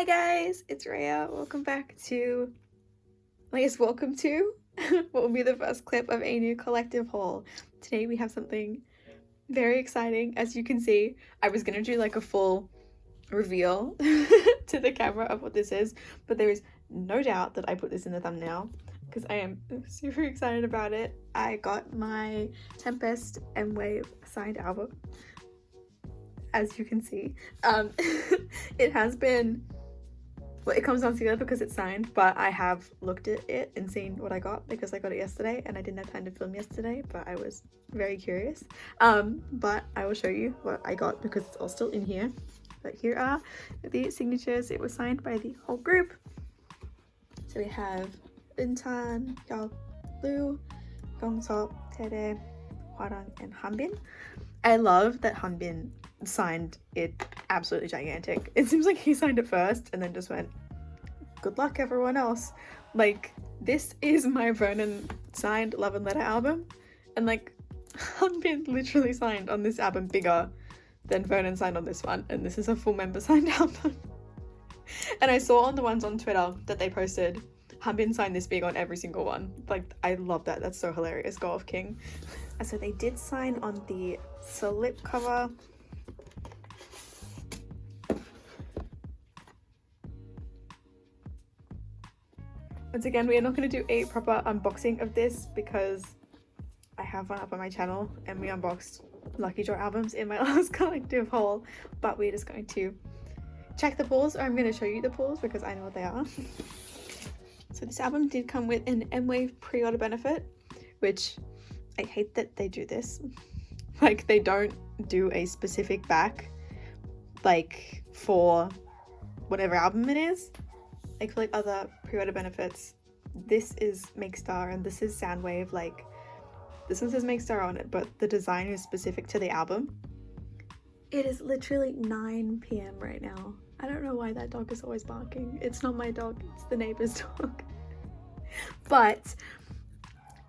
Hi guys, it's Rhea. Welcome back to, welcome to what will be the first clip of a new collective haul. Today we have something very exciting. As you can see, I was gonna do like a full reveal to the camera of what this is, but there is no doubt that I put this in the thumbnail because I am super excited about it. I got my Tempest M-Wave signed album. As you can see, it has been, well, it comes down together because it's signed, but I have looked at it and seen what I got because I got it yesterday and I didn't have time to film yesterday, but I was very curious. But I will show you what I got because it's all still in here. But here are the signatures. It was signed by the whole group. So we have Untan, Lu, Gyeongseop, Tere, Hwarang, and Hanbin. I love that Hanbin signed it absolutely gigantic. It seems like he signed it first and then just went, good luck everyone else. Like, this is my Vernon signed Love and Letter album, and like Hanbin literally signed on this album bigger than Vernon signed on this one, and this is a full member signed album. And I saw on the ones on Twitter that they posted Hanbin signed this big on every single one. Like, I love that. That's so hilarious. Go off King. And so they did sign on the slip cover. Once again, we are not going to do a proper unboxing of this because I have one up on my channel and we unboxed Lucky Draw albums in my last collective haul, but we're just going to check the pulls, or I'm going to show you the pulls because I know what they are. So this album did come with an M-Wave pre-order benefit, which I hate that they do this. Like, they don't do a specific back like for whatever album it is. Like for like other pre-order benefits, this is Make Star and this is Soundwave. Like, this one says Make Star on it, but the design is specific to the album. It is literally 9 p.m. right now. I don't know why that dog is always barking. It's not my dog, it's the neighbor's dog. But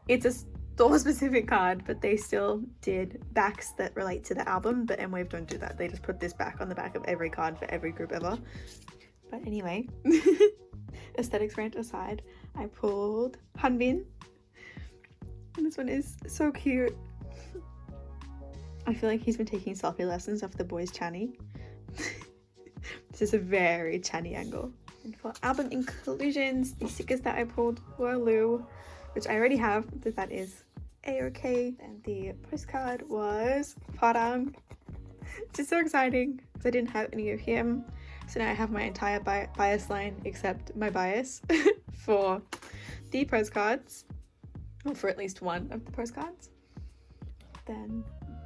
it's a store specific card, but they still did backs that relate to the album, but M-Wave don't do that. They just put this back on the back of every card for every group ever. But anyway, aesthetics rant aside, I pulled Hanbin. And this one is so cute. I feel like he's been taking selfie lessons off the boys' Channy. This is a very Channy angle. And for album inclusions, the stickers that I pulled were Lu, which I already have, but that is A-okay. And the postcard was Hwarang, which is so exciting because I didn't have any of him. So now I have my entire bias line except my bias for the postcards, or for at least one of the postcards. Then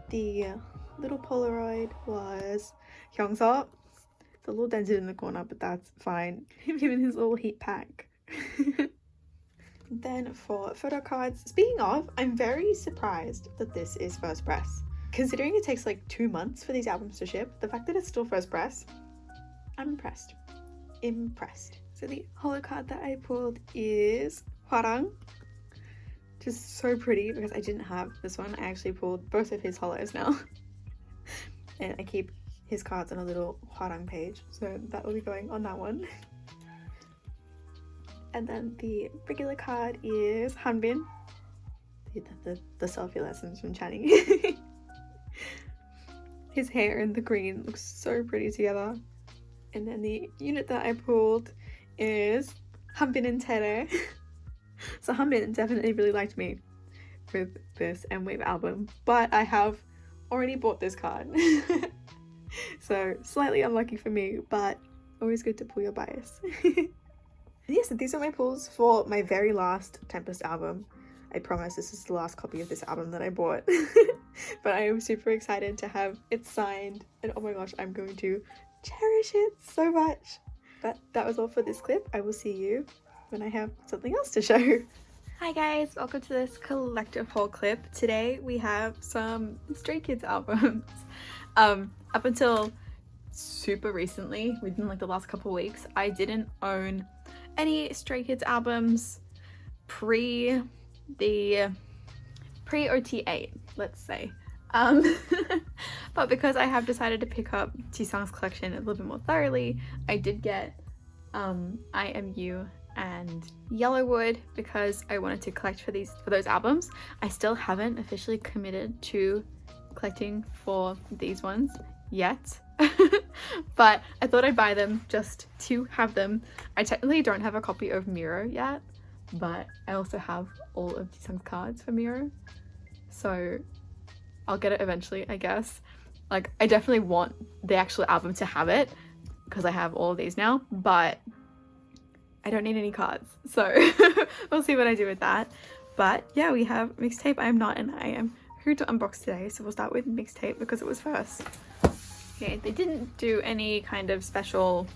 the little Polaroid was Gyeongseop. It's a little dented in the corner, but that's fine. Him and his little heat pack. Then for Photocards, speaking of, I'm very surprised that this is first press. Considering it takes like 2 months for these albums to ship, the fact that it's still first press, I'm impressed. Impressed. So the holo card that I pulled is Hwarang. Just so pretty because I didn't have this one. I actually pulled both of his holos now. And I keep his cards on a little Hwarang page, so that will be going on that one. And then the regular card is Hanbin. The selfie lessons from Channy. His hair and the green looks so pretty together. And then the unit that I pulled is Hanbin and Tere. So Hanbin definitely really liked me with this M-Wave album, but I have already bought this card. So slightly unlucky for me, but always good to pull your bias. Yes, these are my pulls for my very last Tempest album. I promise this is the last copy of this album that I bought. But I am super excited to have it signed, and oh my gosh, I'm going to cherish it so much. But that was all for this clip. I will see you when I have something else to show. Hi guys, welcome to this collective haul clip. Today we have some Stray Kids albums. Up until super recently, within like the last couple of weeks, I didn't own any Stray Kids albums pre OT8, let's say. But because I have decided to pick up Jisung's collection a little bit more thoroughly, I did get I Am You and Yellowwood because I wanted to collect for those albums. I still haven't officially committed to collecting for these ones yet. But I thought I'd buy them just to have them. I technically don't have a copy of Miro yet, but I also have all of Jisung's cards for Miro, so I'll get it eventually, I guess. Like, I definitely want the actual album to have it because I have all of these now, but I don't need any cards, so we'll see what I do with that. But yeah, we have mixtape I Am Not and I Am Who to unbox today, so we'll start with mixtape because it was first. Okay, they didn't do any kind of special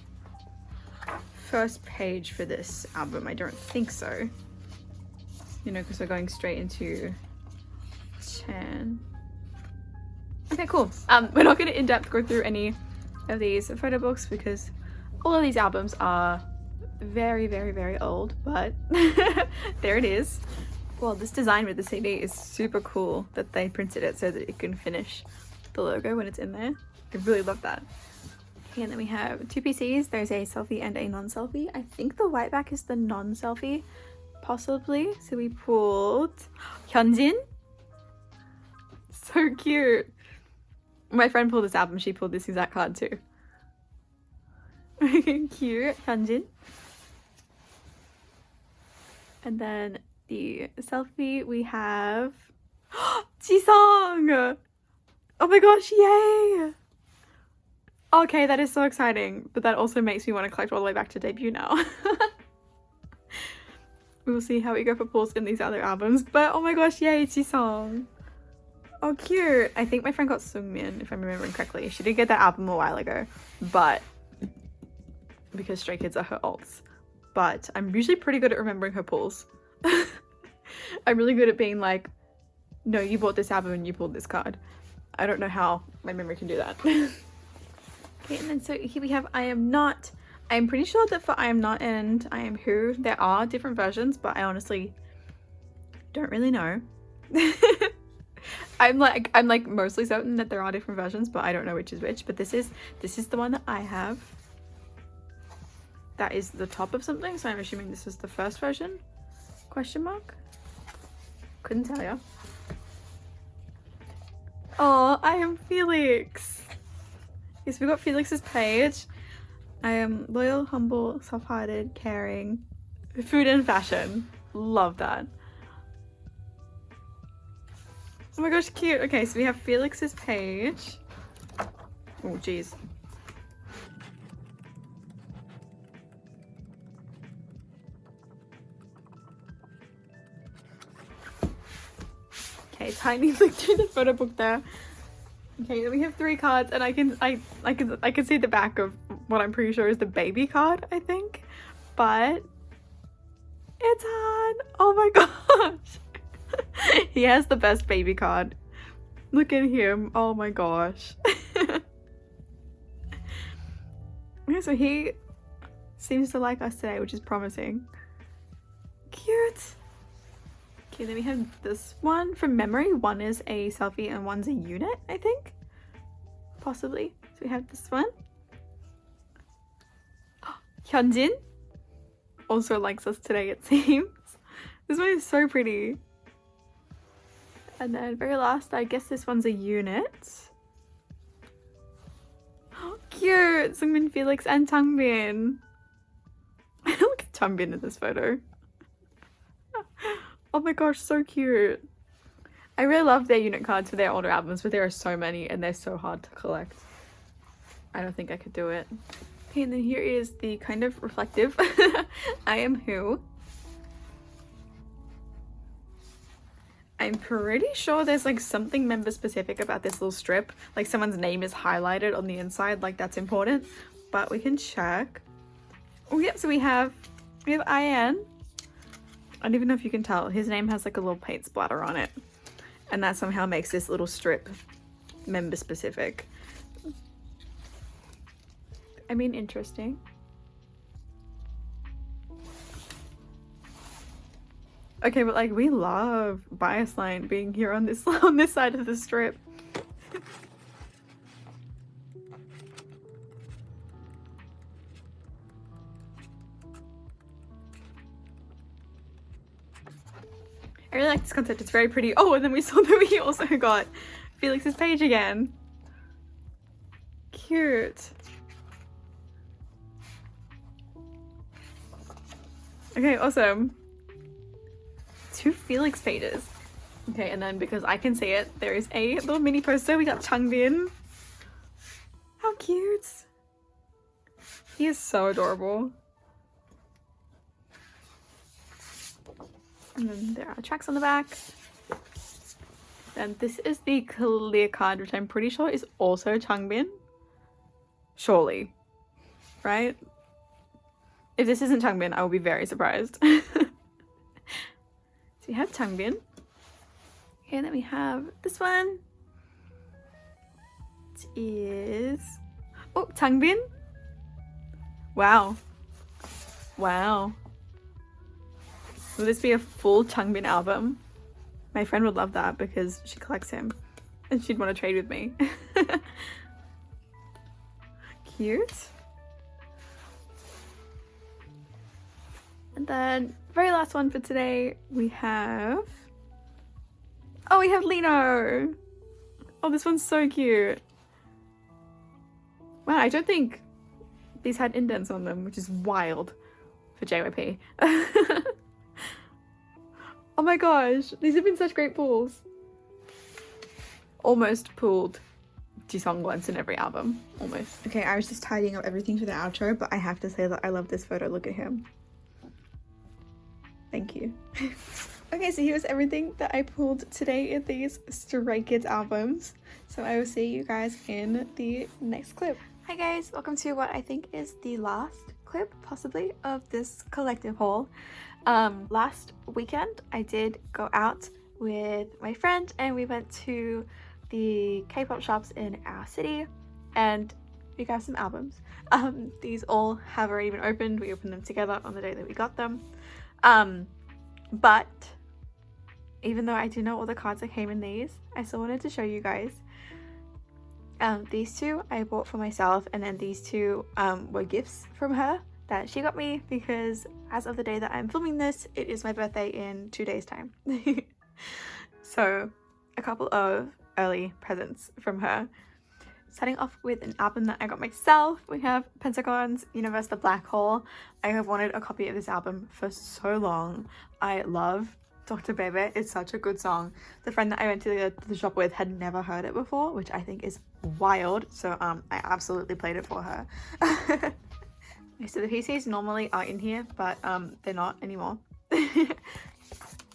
first page for this album, I don't think so. You know, because we're going straight into Chan. Okay, cool. We're not going to in-depth go through any of these photo books because all of these albums are very, very, very old, but there it is. Well, this design with the CD is super cool that they printed it so that it can finish the logo when it's in there. I really love that. Okay, and then we have two PCs. There's a selfie and a non-selfie. I think the white back is the non-selfie, possibly. So we pulled Hyunjin. So cute. My friend pulled this album. She pulled this exact card too. Cute, Hyunjin. And then the selfie we have Jisung. Oh my gosh, yay! Okay, that is so exciting, but that also makes me want to collect all the way back to debut now. We will see how we go for pulls in these other albums, but oh my gosh, yay, Jisung. Oh, cute. I think my friend got Sungmin, if I'm remembering correctly. She did get that album a while ago, but because Stray Kids are her alts. But I'm usually pretty good at remembering her pulls. I'm really good at being like, no, you bought this album and you pulled this card. I don't know how my memory can do that. Okay, and then so here we have I Am Not. I'm pretty sure that for I Am Not and I Am Who, there are different versions, but I honestly don't really know. I'm like mostly certain that there are different versions, but I don't know which is which. But this is the one that I have. That is the top of something, so I'm assuming this is the first version? Question mark? Couldn't tell ya. Oh, I am Felix. Yes, we got Felix's page. I am loyal, humble, soft-hearted, caring, food and fashion. Love that. Oh my gosh, cute. Okay, so we have Felix's page. Oh, geez. Okay, tiny look through the photo book there. Okay, then we have 3 cards, and I can see the back of what I'm pretty sure is the baby card, I think. But it's Han. Oh my gosh. He has the best baby card. Look at him. Oh my gosh. Okay, so he seems to like us today, which is promising. Cute. Okay, then we have this one. From memory, one is a selfie and one's a unit, I think. Possibly. So we have this one. Hyunjin also likes us today, it seems. This one is so pretty. And then very last, I guess this one's a unit. Oh, cute! Sungmin, Felix, and Changbin. Look at Changbin in this photo. Oh my gosh, so cute. I really love their unit cards for their older albums, but there are so many and they're so hard to collect. I don't think I could do it. Okay, and then here is the kind of reflective I Am Who. I'm pretty sure there's like something member specific about this little strip. Like someone's name is highlighted on the inside, like that's important. But we can check. Oh yep, so we have IN. I don't even know if you can tell. His name has like a little paint splatter on it. And that somehow makes this little strip member specific. I mean, interesting. Okay, but like we love bias line being here on this side of the strip. I really like this concept. It's very pretty. Oh, and then we saw that we also got Felix's page again. Cute. Okay, awesome. 2 Felix pages. Okay, and then because I can see it, there is a little mini poster. We got Changbin. How cute. He is so adorable. And then there are tracks on the back. And this is the clear card, which I'm pretty sure is also Changbin. Surely. Right? If this isn't Changbin, I will be very surprised. So we have Changbin. Okay, and then we have this one. It is... Oh, Changbin. Wow. Wow. Will this be a full Changbin album? My friend would love that because she collects him and she'd want to trade with me. Cute. And then very last one for today, we have... Oh, we have Lino. Oh, this one's so cute. Wow, I don't think these had indents on them, which is wild for JYP. Oh my gosh, these have been such great pulls. Almost pulled Jisung once in every album, almost. Okay, I was just tidying up everything for the outro, but I have to say that I love this photo. Look at him. Thank you. Okay, so here's everything that I pulled today in these Stray Kids albums. So I will see you guys in the next clip. Hi guys, welcome to what I think is the last clip, possibly, of this collective haul. Last weekend I did go out with my friend and we went to the K-pop shops in our city and we got some albums. These all have already been opened. We opened them together on the day that we got them. But even though I do know all the cards that came in these, I still wanted to show you guys. These 2 I bought for myself, and then these 2 were gifts from her that she got me because as of the day that I'm filming this, it is my birthday in 2 days time. So a couple of early presents from her. Starting off with an album that I got myself, we have Pentagon's Universe the Black Hole. I have wanted a copy of this album for so long. I love Dr. Bebe. It's such a good song. The friend that I went to the shop with had never heard it before, which I think is wild. So I absolutely played it for her. So the PCs normally are in here, but they're not anymore.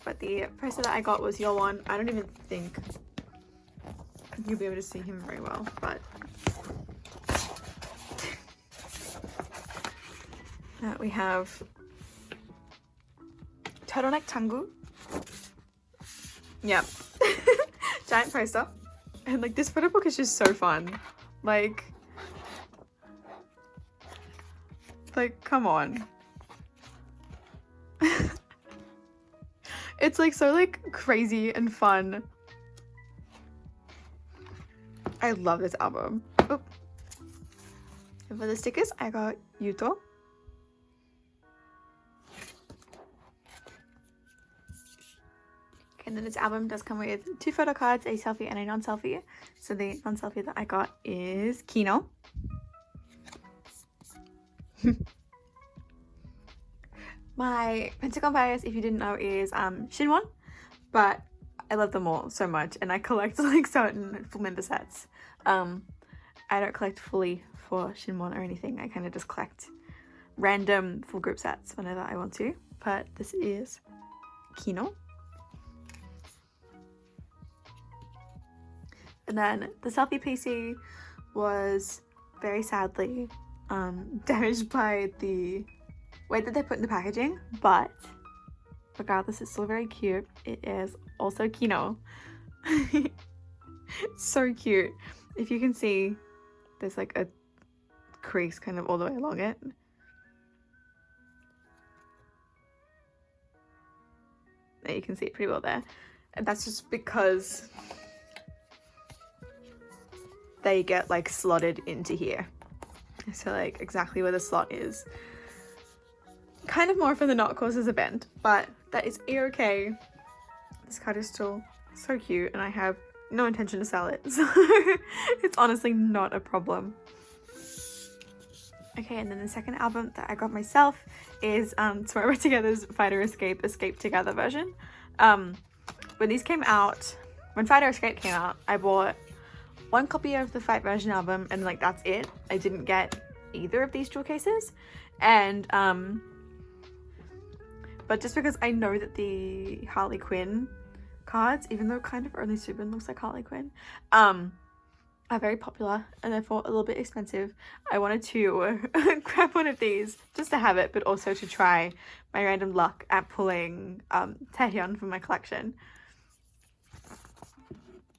But the poster that I got was your one. I don't even think you'll be able to see him very well, but we have Turtleneck Changu. Yep. Giant poster. And like this photo book is just so fun. Like come on. It's like so like crazy and fun. I love this album. Oh. And for the stickers, I got Yuto. And then this album does come with 2 photo cards, a selfie and a non-selfie. So the non-selfie that I got is Kino. My Pentagon bias, if you didn't know, is Shinwon, but I love them all so much and I collect like certain full member sets. I don't collect fully for Shinwon or anything. I kind of just collect random full group sets whenever I want to, but this is Kino. And then the selfie PC was very sadly damaged by the way that they put in the packaging, but regardless, it's still very cute. It is also Kino. So cute. If you can see, there's like a crease kind of all the way along it. There, you can see it pretty well there. And that's just because they get like slotted into here. So like exactly where the slot is. Kind of more for the knot causes a bend, but that is a-okay. This card is still so cute and I have no intention to sell it, so it's honestly not a problem. Okay, and then the second album that I got myself is Tomorrow Together's Fighter Escape Together version. When these came out, when Fighter Escape came out, I bought one copy of the Fight version album and like that's it. I didn't get either of these jewel cases, and but just because I know that the Harley Quinn cards, even though kind of only Subin looks like Harley Quinn, are very popular and therefore a little bit expensive, I wanted to grab one of these just to have it, but also to try my random luck at pulling Taehyun from my collection.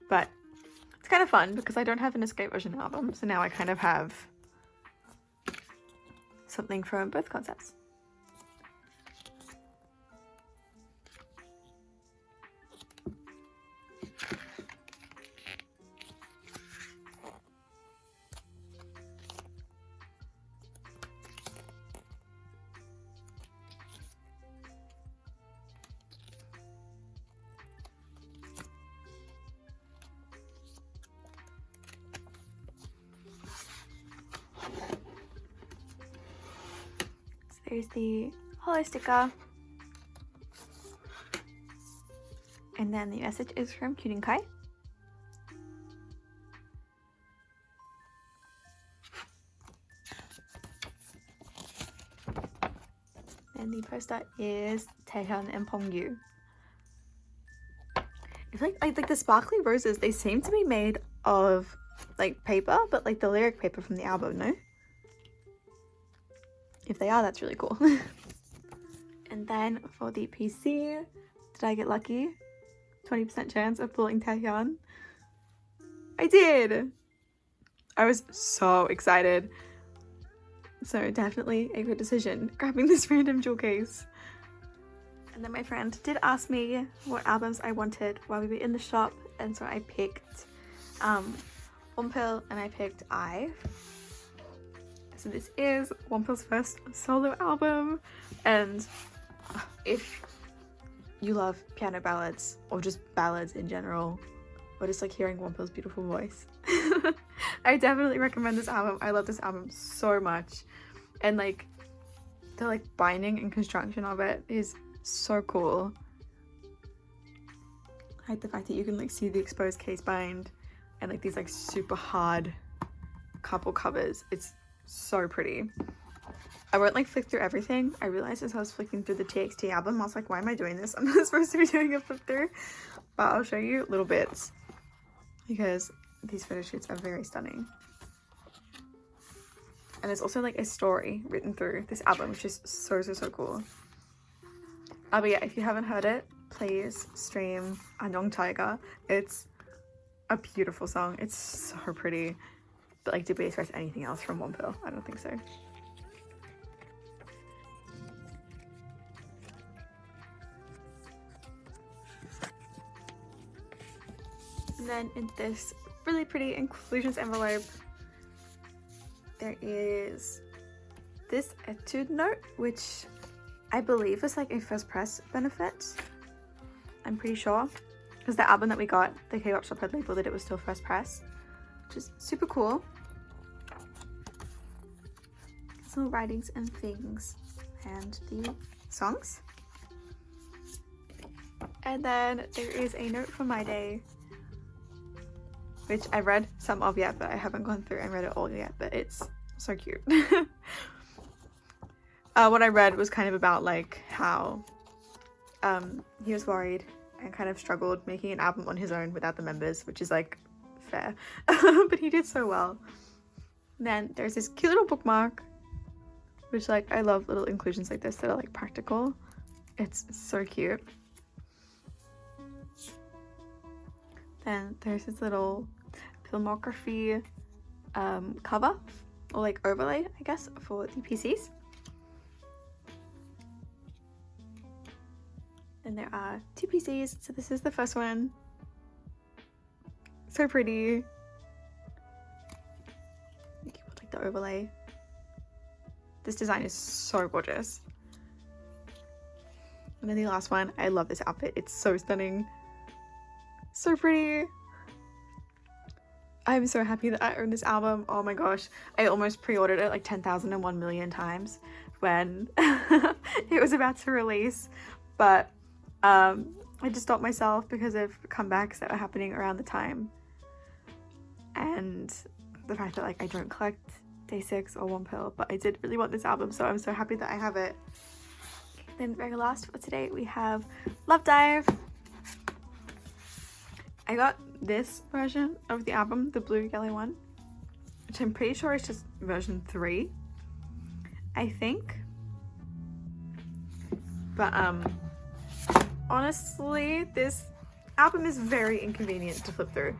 But it's kind of fun because I don't have an Escape version album, so now I kind of have something from both concepts. There's the holo sticker, and then the message is from Kyuden Kai. And the poster is Taehyun and Pongyu. I feel like the sparkly roses, they seem to be made of like paper, but like the lyric paper from the album, no? If they are, that's really cool. And then for the PC, did I get lucky? 20% chance of pulling Taehyun. I did! I was so excited. So definitely a good decision, grabbing this random jewel case. And then my friend did ask me what albums I wanted while we were in the shop, and so I picked Wonpil and I picked IVE. So this is Wonpil's first solo album, and if you love piano ballads or just ballads in general, or just like hearing Wonpil's beautiful voice, I definitely recommend this album. I love this album so much, and like the like binding and construction of it is so cool. I like the fact that you can like see the exposed case bind and like these like super hard couple covers. It's so pretty. I won't like flick through everything. I realized as I was flicking through the TXT album, I was like, why am I doing this? I'm not supposed to be doing a flip through, but I'll show you little bits because these photo shoots are very stunning. And there's also like a story written through this album, which is so cool. But yeah, if you haven't heard it, please stream Anong Tiger. It's a beautiful song. It's so pretty. But like, did we expect anything else from Wonpil? I don't think so. And then in this really pretty inclusions envelope, there is this etude note, which I believe is like a first press benefit. I'm pretty sure. Because the album that we got, the K-pop shop had labeled that it was still first press, which is super cool. Some writings and things, and the songs. And then there is a note from my day, which I read some of yet, but I haven't gone through and read it all yet, but it's so cute. What I read was kind of about like how he was worried and kind of struggled making an album on his own without the members, which is like fair. But he did so well. And then there's this cute little bookmark, which like I love little inclusions like this that are like practical. It's so cute. Then there's this little filmography cover, or like overlay, I guess, for the PCs. And there are 2 PCs, so this is the first one. So pretty. Like the overlay. This design is so gorgeous. And then the last one, I love this outfit. It's so stunning. So pretty. I'm so happy that I own this album. Oh my gosh. I almost pre-ordered it like 10,001 million times when it was about to release. But I just stopped myself because of comebacks that were happening around the time. And the fact that like I don't collect Day6 or One Pill, but I did really want this album, so I'm so happy that I have it. Then very last for today we have Love Dive. I got this version of the album, the blue yellow one, which I'm pretty sure is just version 3, I think. But honestly, this album is very inconvenient to flip through.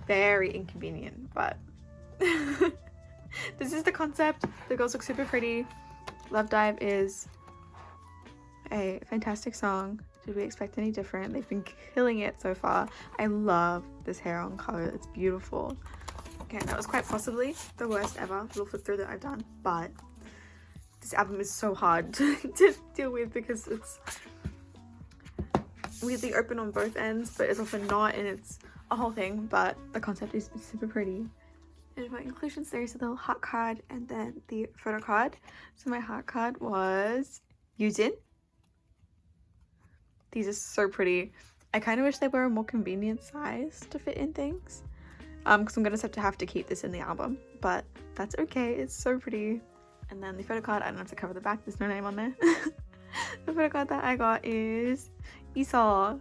Very inconvenient, but this is the concept. The girls look super pretty. Love Dive is a fantastic song. Did we expect any different? They've been killing it so far. I love this hair on color. It's beautiful. Okay, that was quite possibly the worst ever little flip through that I've done, but this album is so hard to deal with because it's weirdly open on both ends, but it's also not, and it's a whole thing, but the concept is super pretty. And for inclusions, there's a little heart card and then the photo card. So my heart card was Yujin. These are so pretty. I kind of wish they were a more convenient size to fit in things. Because I'm gonna have to keep this in the album, but that's okay. It's so pretty. And then the photo card, I don't have to cover the back. There's no name on there. The photo card that I got is Esau.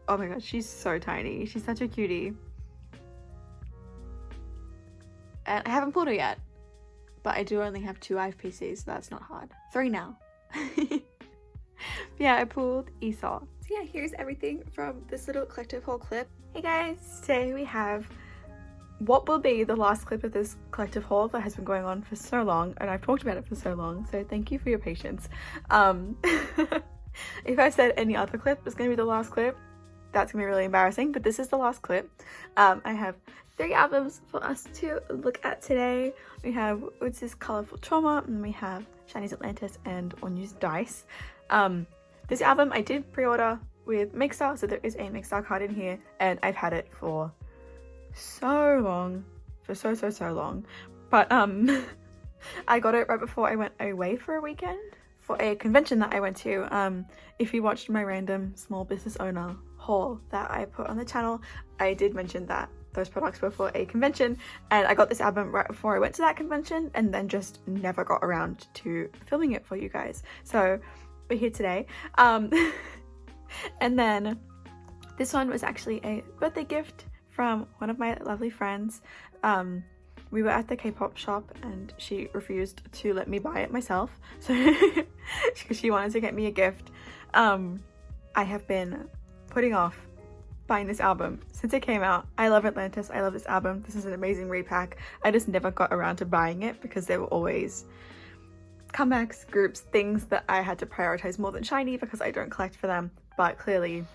Oh my gosh, she's so tiny. She's such a cutie. And I haven't pulled her yet, but I do only have 2 IFPCs, so that's not hard. 3 now. Yeah, I pulled Esau. So yeah, here's everything from this little collective haul clip. Hey guys, today we have what will be the last clip of this collective haul that has been going on for so long, and I've talked about it for so long, so thank you for your patience. If I said any other clip was going to be the last clip, that's gonna be really embarrassing, but this is the last clip. I have 3 albums for us to look at today. We have Woodz' Colorful Trauma, and we have SHINee's Atlantis and Onyu's Dice. This album I did pre-order with Mixstar, so there is a Mixstar card in here, and I've had it for so long, for so long. But I got it right before I went away for a weekend for a convention that I went to. If you watched my random small business owner haul that I put on the channel, I did mention that those products were for a convention, and I got this album right before I went to that convention and then just never got around to filming it for you guys. So we're here today. And then this one was actually a birthday gift from one of my lovely friends. We were at the K-pop shop and she refused to let me buy it myself, so because she wanted to get me a gift. I have been putting off buying this album since it came out. I love Atlantis. I love this album. This is an amazing repack. I just never got around to buying it because there were always comebacks, groups, things that I had to prioritize more than SHINee because I don't collect for them. But clearly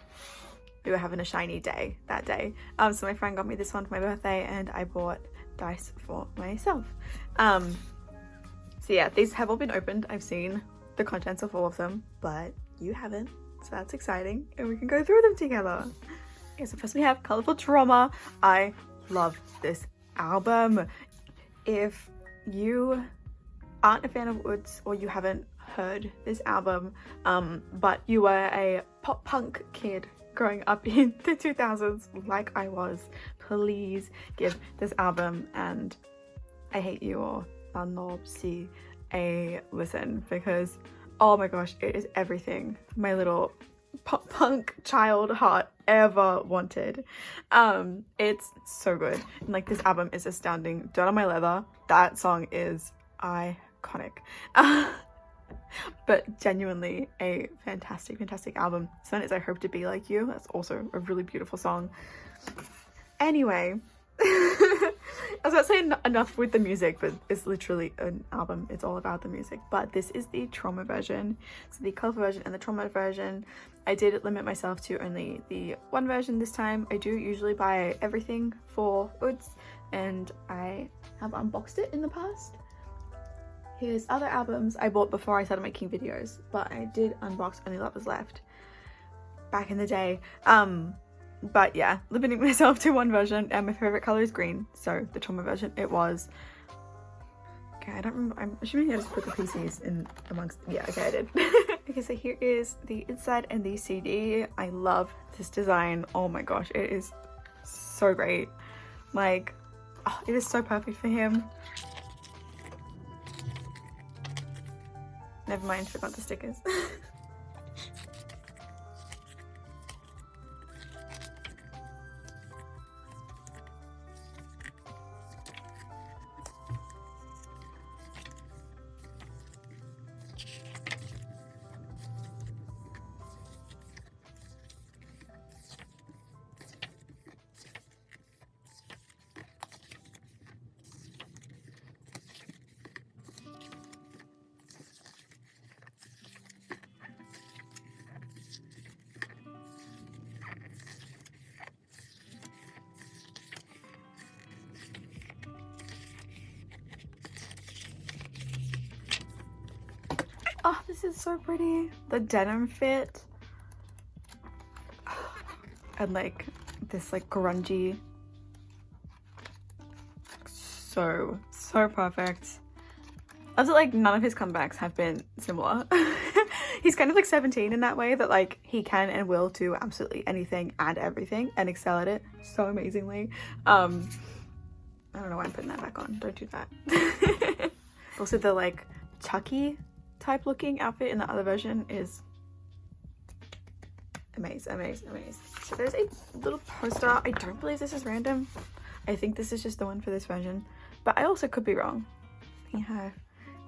we were having a SHINee day that day. So my friend got me this one for my birthday and I bought Dice for myself. So yeah, these have all been opened. I've seen the contents of all of them, but you haven't. So that's exciting and we can go through them together. Okay, so first we have Colorful Trauma. I love this album. If you aren't a fan of Woodz or you haven't heard this album, but you were a pop punk kid growing up in the 2000s like I was, please give this album and I Hate You or Nanobsi a listen, because oh my gosh, it is everything my little pop punk child heart ever wanted. It's so good, and like this album is astounding. Dirt on My Leather, that song is iconic. But genuinely a fantastic album. Sun is I Hope to Be Like You. That's also a really beautiful song. Anyway, I was about to say enough with the music, but it's literally an album. It's all about the music. But this is the Trauma version. So the Colorful version and the Trauma version. I did limit myself to only the one version this time. I do usually buy everything for Woodz, and I have unboxed it in the past. His other albums I bought before I started making videos, but I did unbox Only Love Is Left back in the day. But yeah, limiting myself to one version, and my favorite color is green, so the trauma version it was. Okay, I don't remember, I'm assuming I just put the PCs in amongst, yeah, okay, I did. Okay, so here is the inside and the CD. I love this design. Oh my gosh, it is so great. Like, oh, it is so perfect for him. Never mind, forgot the stickers. Oh, this is so pretty. The denim fit. And like this like grungy. So perfect. Also, like, none of his comebacks have been similar. He's kind of like 17 in that way, that like he can and will do absolutely anything and everything and excel at it so amazingly. I don't know why I'm putting that back on. Don't do that. Also, the like Chucky type looking outfit in the other version is amazing. So there's a little poster. I don't believe this is random. I think this is just the one for this version, but I also could be wrong. We have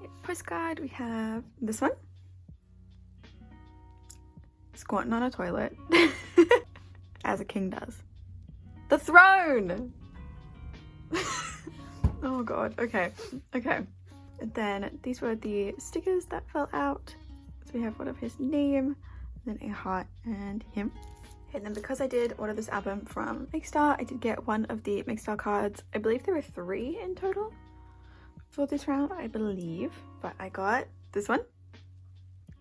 a postcard. We have this one, squatting on a toilet as a king does. The throne. Oh god. Okay. And then these were the stickers that fell out. So we have one of his name, then a heart and him. And then because I did order this album from Mixstar, I did get one of the Mixstar cards. I believe there were 3 in total for this round, I believe. But I got this one.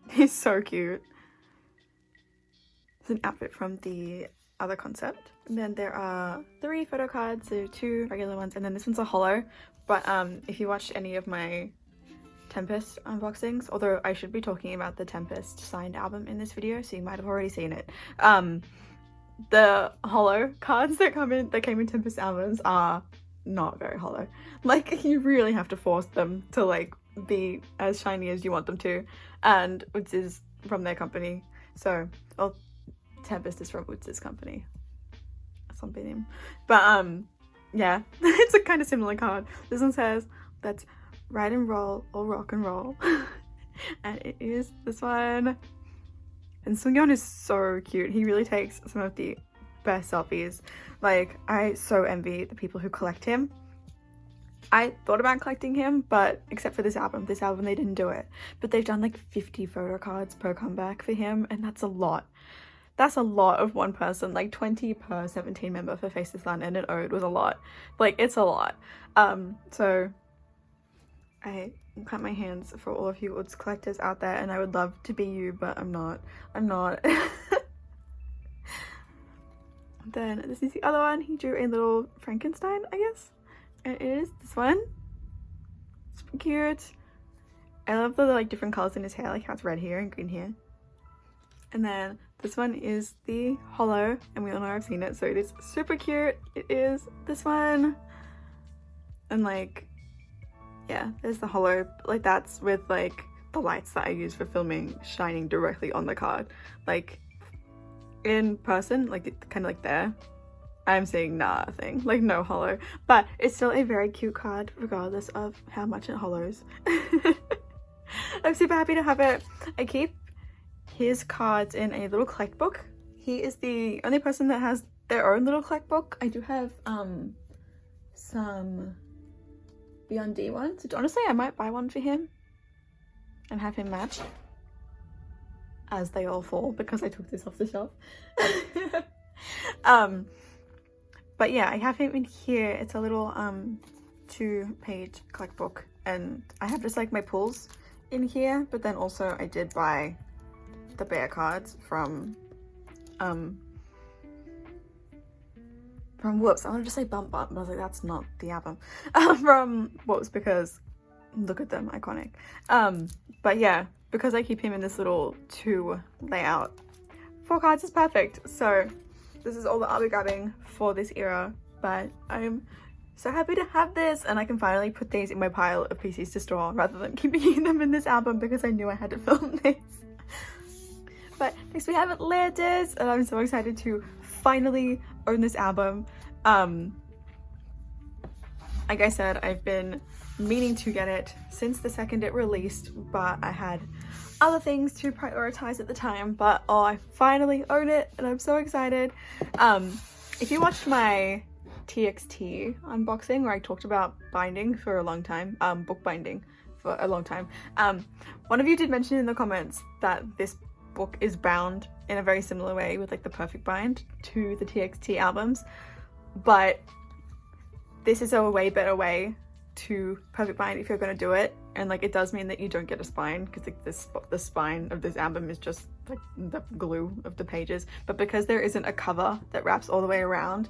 He's so cute. It's an outfit from the other concept. And then there are 3 photo cards, so 2 regular ones, and then this one's a holo. But if you watched any of my Tempest unboxings, although I should be talking about the Tempest signed album in this video, so you might have already seen it. The holo cards that came in Tempest albums are not very holo. Like, you really have to force them to like be as shiny as you want them to, and Woodz is from their company, so well, Tempest is from Woodz's company. Something, but yeah, it's a kind of similar card. This one says, "Let's ride and roll or rock and roll," and it is this one. And Sungyeon is so cute. He really takes some of the best selfies. Like, I so envy the people who collect him. I thought about collecting him, but except for this album they didn't do it. But they've done like 50 photo cards per comeback for him, and that's a lot. That's a lot of one person, like 20 per 17 member for Face This Land, and an ode was a lot. Like, it's a lot. So I clap my hands for all of you Woodz collectors out there, and I would love to be you, but I'm not. Then this is the other one. He drew a little Frankenstein, I guess. And it is this one. Super cute. I love the like different colors in his hair, like how it's red here and green here. And then this one is the holo, and we all know I've seen it, so it is super cute. It is this one. And like, yeah, there's the holo. Like, that's with like the lights that I use for filming shining directly on the card. Like, in person, like kind of like there, I'm seeing nothing, like no holo, but it's still a very cute card regardless of how much it holos. I'm super happy to have it. I keep his cards in a little collect book. He is the only person that has their own little collect book. I do have some Beyond D ones, which honestly I might buy one for him and have him match as they all fall, because I took this off the shelf. But yeah, I have him in here. It's a little 2-page collect book, and I have just like my pulls in here, but then also I did buy the bear cards from Woodz. I wanted to say Bump Bump, but I was like, that's not the album. From Woodz, because look at them, iconic. But yeah, because I keep him in this little 2 layout, 4 cards is perfect. So this is all that I'll be grabbing for this era, but I'm so happy to have this, and I can finally put these in my pile of PCs to store rather than keeping them in this album because I knew I had to film this. But next we have Atlantis, and I'm so excited to finally own this album. Like I said, I've been meaning to get it since the second it released, but I had other things to prioritize at the time. But oh, I finally own it, and I'm so excited. If you watched my TXT unboxing where I talked about binding for a long time, book binding for a long time, one of you did mention in the comments that this book is bound in a very similar way with like the perfect bind to the TXT albums, but this is a way better way to perfect bind if you're going to do it. And like, it does mean that you don't get a spine, because like the spine of this album is just like the glue of the pages, but because there isn't a cover that wraps all the way around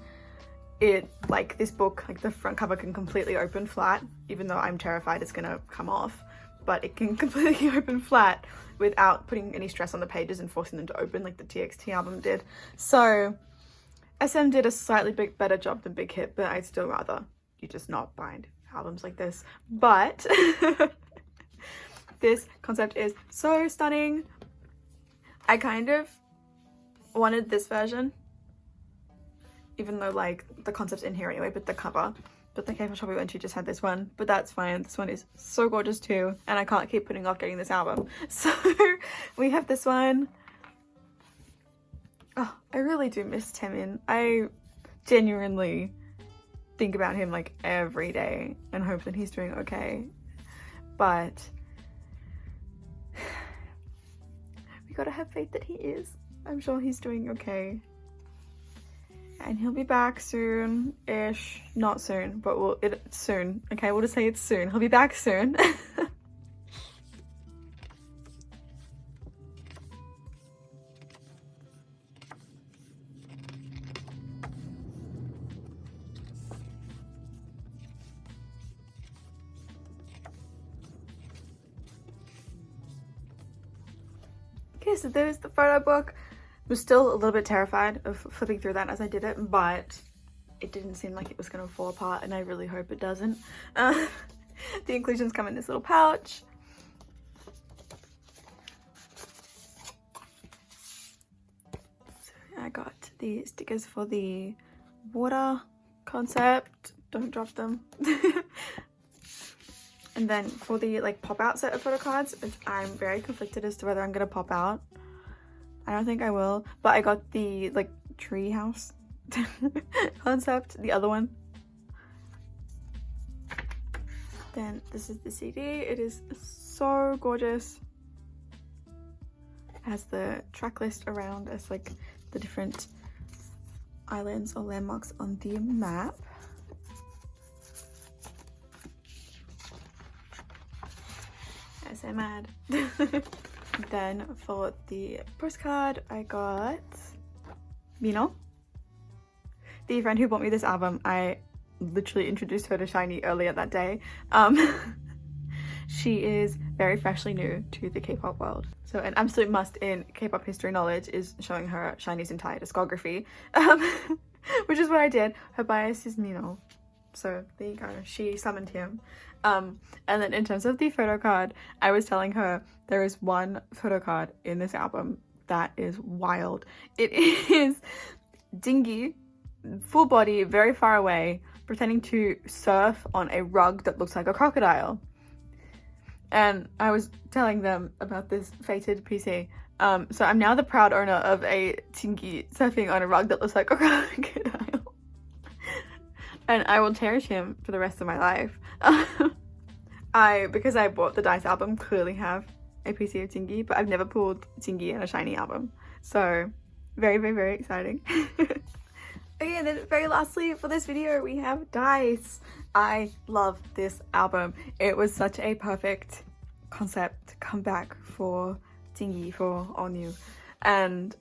it, like this book, like the front cover can completely open flat, even though I'm terrified it's gonna come off, but it can completely open flat without putting any stress on the pages and forcing them to open like the TXT album did. So SM did a slightly better job than Big Hit, but I'd still rather you just not bind albums like this. But this concept is so stunning. I kind of wanted this version, even though like the concept's in here anyway, but the cover. But the K-pop shop we went to just had this one, but that's fine. This one is so gorgeous too, and I can't keep putting off getting this album. So we have this one. Oh, I really do miss Taemin. I genuinely think about him like every day and hope that he's doing okay. But we gotta have faith that he is. I'm sure he's doing okay. And he'll be back soon-ish. Not soon, but it's soon. Okay, we'll just say it's soon. He'll be back soon. Okay, so there's the photo book. I was still a little bit terrified of flipping through that as I did it, but it didn't seem like it was going to fall apart, and I really hope it doesn't. The inclusions come in this little pouch. So I got the stickers for the water concept. Don't drop them. And then for the like pop out set of photo cards, I'm very conflicted as to whether I'm going to pop out. I don't think I will, but I got the like tree house concept, the other one. Then this is the CD. It is so gorgeous. It has the track list around as like the different islands or landmarks on the map. Yes, I'm mad. Then for the postcard, I got Mino, the friend who bought me this album. I literally introduced her to SHINee earlier that day. She is very freshly new to the K-pop world, so an absolute must in K-pop history knowledge is showing her SHINee's entire discography, which is what I did. Her bias is Mino, so there you go. She summoned him. And then in terms of the photo card, I was telling her there is one photo card in this album that is wild. It is Dingy, full body, very far away, pretending to surf on a rug that looks like a crocodile. And I was telling them about this fated PC. So I'm now the proud owner of a Dingy surfing on a rug that looks like a crocodile. And I will cherish him for the rest of my life. Because I bought the Day6 album, clearly have a PC of Dingy, but I've never pulled Dingy in a SHINee album. So very, very, very exciting. Okay, and then very lastly for this video, we have Dice. I love this album. It was such a perfect concept comeback for Jingi, for All New. And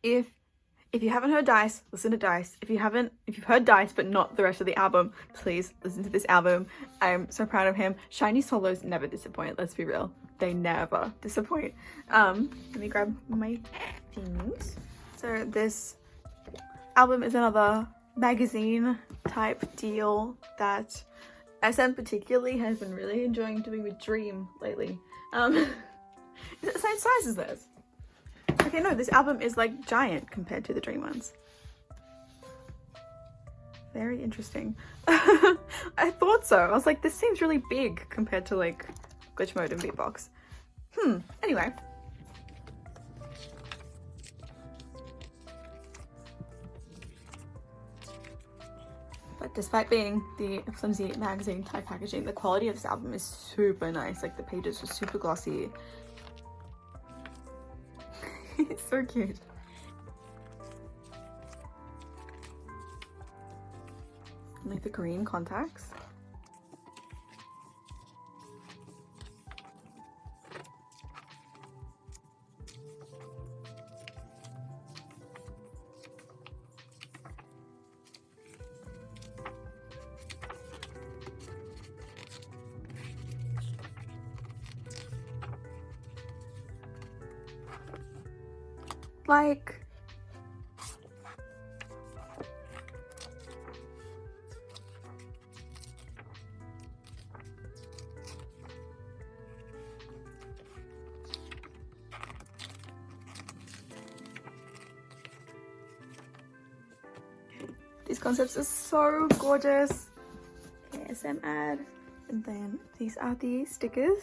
if you haven't heard Dice, listen to Dice. If you've heard Dice but not the rest of the album, please listen to this album. I'm so proud of him. SHINee solos never disappoint, let's be real. They never disappoint. Let me grab my things. So this album is another magazine type deal that SM particularly has been really enjoying doing with Dream lately. Is it the same size as this? Okay, no, this album is like giant compared to the Dream ones. Very interesting. I thought so. I was like, this seems really big compared to like Glitch Mode and Beatbox. Anyway. But despite being the flimsy magazine type packaging, the quality of this album is super nice. Like the pages are super glossy. It's so cute. Like the green contacts. Like, these concepts are so gorgeous. KSM ad, and then these are the stickers.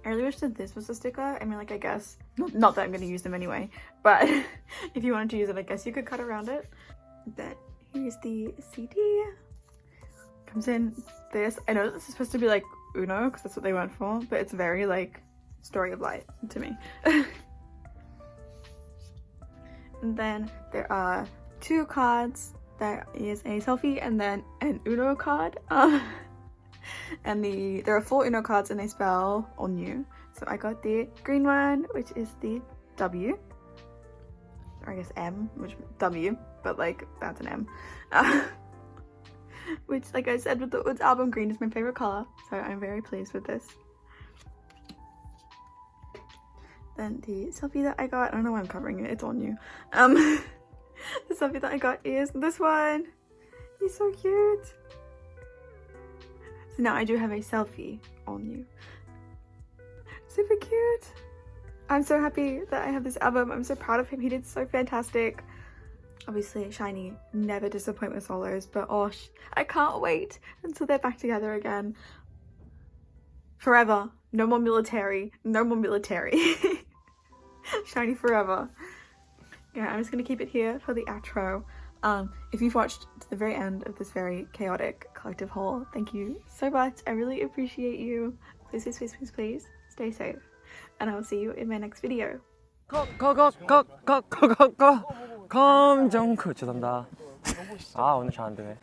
I really wish that this was a sticker. I mean, like, I guess, not that I'm going to use them anyway, but if you wanted to use it, I guess you could cut around it. Then here's the CD. Comes in this. I know this is supposed to be like Uno, because that's what they went for, but it's very like Story of Light to me. And then there are 2 cards. There is a selfie and then an Uno card. And there are 4 Uno cards and they spell All New. So I got the green one, which is the W, or I guess M, which W, but like that's an M. Which, like I said, with the Woodz album, green is my favorite color, so I'm very pleased with this. Then the selfie that I got, I don't know why I'm covering it, it's All New. The selfie that I got is this one. He's so cute. So now I do have a selfie All New. Super cute. I'm so happy that I have this album. I'm so proud of him. He did so fantastic. Obviously, SHINee never disappoint with solos, but osh, I can't wait until they're back together again. Forever. No more military. No more military. SHINee forever. Yeah, I'm just gonna keep it here for the outro. If you've watched to the very end of this very chaotic collective haul, thank you so much. I really appreciate you. Please, please, please, please, please stay safe. And I will see you in my next video. 감정 죄송합니다. 아 오늘 잘 안 되네.